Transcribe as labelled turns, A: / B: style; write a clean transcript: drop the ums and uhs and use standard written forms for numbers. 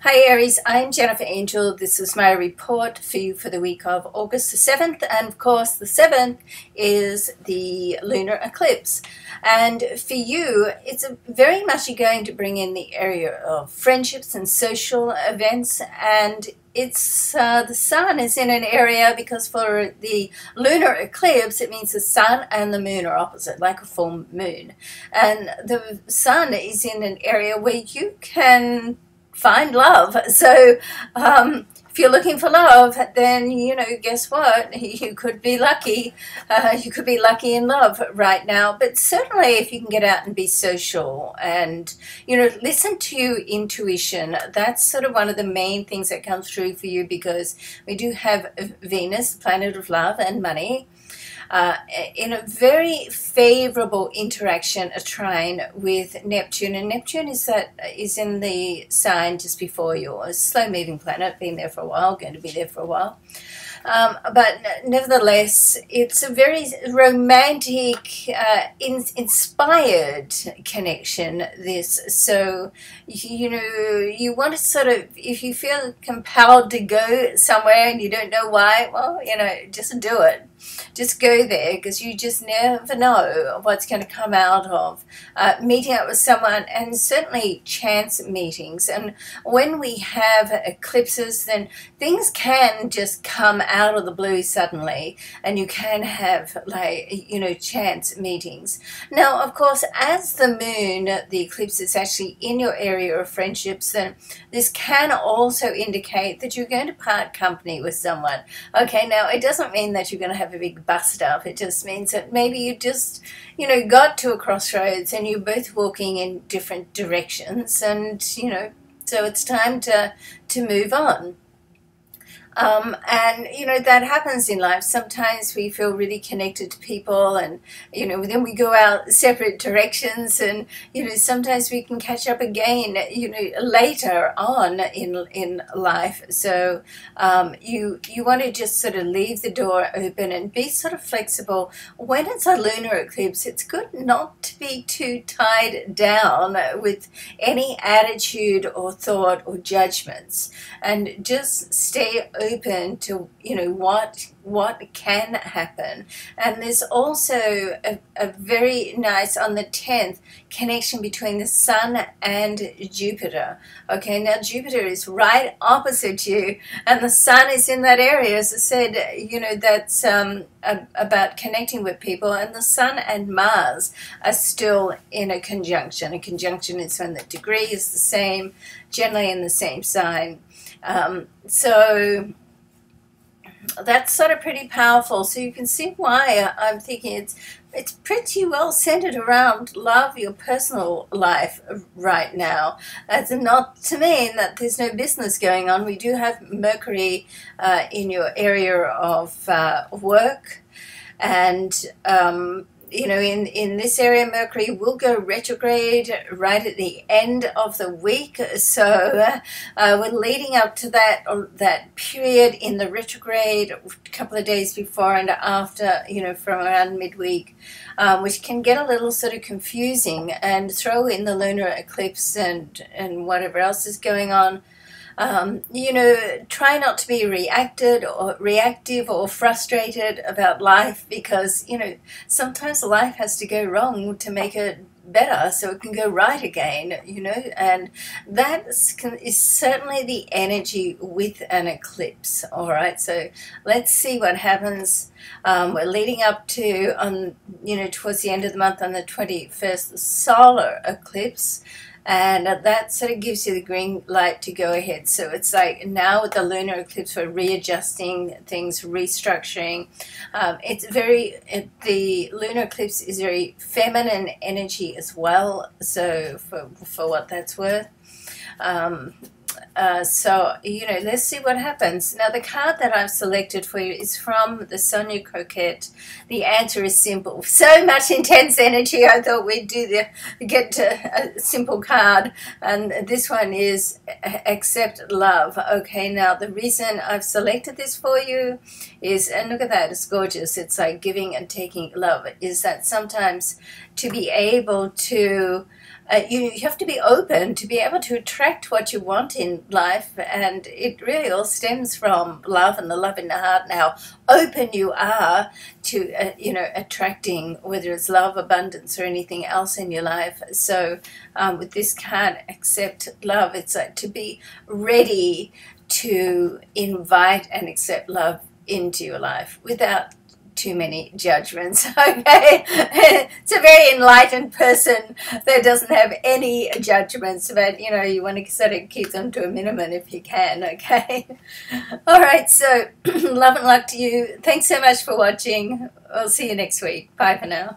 A: Hi Aries, I'm Jennifer Angel. This is my report for you for the week of August the 7th, and of course the 7th is the lunar eclipse. And for you, it's very much going to bring in the area of friendships and social events, and it's the sun is in an area because for the lunar eclipse it means the sun and the moon are opposite, like a full moon, and the sun is in an area where you can find love. So if you're looking for love, then guess what, you could be lucky. You could be lucky in love right now. But certainly if you can get out and be social and listen to your intuition, that's sort of one of the main things that comes through for you, because we do have Venus, the planet of love and money, in a very favorable interaction, a trine with Neptune, and Neptune is in the sign just before yours, slow-moving planet, been there for a while, going to be there for a while. But nevertheless, it's a very romantic, inspired connection, this. So, you want to sort of, if you feel compelled to go somewhere and you don't know why, well, just do it. Just go there, because you just never know what's going to come out of meeting up with someone, and certainly chance meetings. And when we have eclipses, then things can just come out of the blue suddenly, and you can have chance meetings. Now, of course, as the moon, the eclipse is actually in your area of friendships, then this can also indicate that you're going to part company with someone. Okay, now it doesn't mean that you're going to have a big bust up. It just means that maybe you just got to a crossroads and you're both walking in different directions, and so it's time to move on. And that happens in life. Sometimes we feel really connected to people, and then we go out separate directions, and sometimes we can catch up again later on in life. So you want to just sort of leave the door open and be sort of flexible. When it's a lunar eclipse, it's good not to be too tied down with any attitude or thought or judgments, and just stay open to what can happen. And there's also a very nice, on the 10th, connection between the sun and Jupiter. Okay, now Jupiter is right opposite you, and the sun is in that area. As I said, that's about connecting with people, and the sun and Mars are still in a conjunction. A conjunction is when the degree is the same, generally in the same sign. So that's sort of pretty powerful. So you can see why I'm thinking it's pretty well centered around love, your personal life right now. That's not to mean that there's no business going on. We do have Mercury in your area of work, and in this area, Mercury will go retrograde right at the end of the week. So we're leading up to that period in the retrograde, a couple of days before and after, from around midweek, which can get a little sort of confusing, and throw in the lunar eclipse and whatever else is going on. Try not to be reactive or frustrated about life, because, sometimes life has to go wrong to make it better so it can go right again, and that is certainly the energy with an eclipse. All right, so let's see what happens. We're leading up to, towards the end of the month, on the 21st, the solar eclipse. And that sort of gives you the green light to go ahead. So it's like now with the lunar eclipse, we're readjusting things, restructuring. The lunar eclipse is very feminine energy as well. So for what that's worth. So, let's see what happens. Now, the card that I've selected for you is from the Sonia Coquette. The answer is simple. So much intense energy, I thought we'd get a simple card. And this one is accept love. Okay, now the reason I've selected this for you is, and look at that, it's gorgeous. It's like giving and taking love. Is that sometimes to be able to you have to be open to be able to attract what you want in life, and it really all stems from love and the love in the heart and how open you are to attracting, whether it's love, abundance, or anything else in your life. So with this card, accept love, it's like to be ready to invite and accept love into your life without too many judgments. Okay, it's a very enlightened person that doesn't have any judgments, but you want to sort of keep them to a minimum if you can. Okay, all right, so love and luck to you. Thanks so much for watching. I'll see you next week. Bye for now.